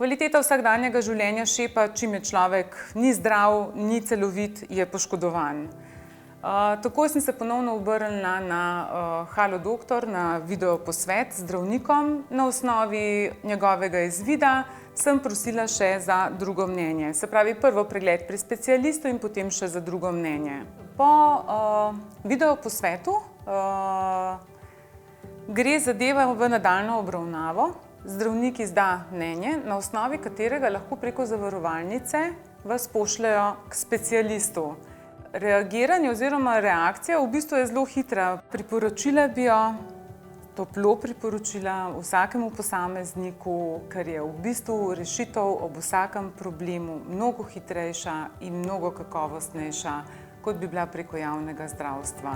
Kvaliteta vsakdanjega življenja šepa, čim je človek ni zdrav, ni celovit, je poškodovan. Takoj sem se ponovno obrnila na Halo doktor, na video posvet z zdravnikom. Na osnovi njegovega izvida sem prosila še za drugo mnenje. Se pravi, prvo pregled pri specialistu in potem še za drugo mnenje. Po video posvetu gre zadeva v nadaljnjo obravnavo. Zdravnik izda mnenje, na osnovi katerega lahko preko zavarovalnice vas pošljejo k specialistu. Reagiranje oziroma reakcija v bistvu je zelo hitra. Priporočila bi jo, toplo priporočila vsakemu posamezniku, ker je v bistvu rešitev ob vsakem problemu mnogo hitrejša in mnogo kakovostnejša, kot bi bila preko javnega zdravstva.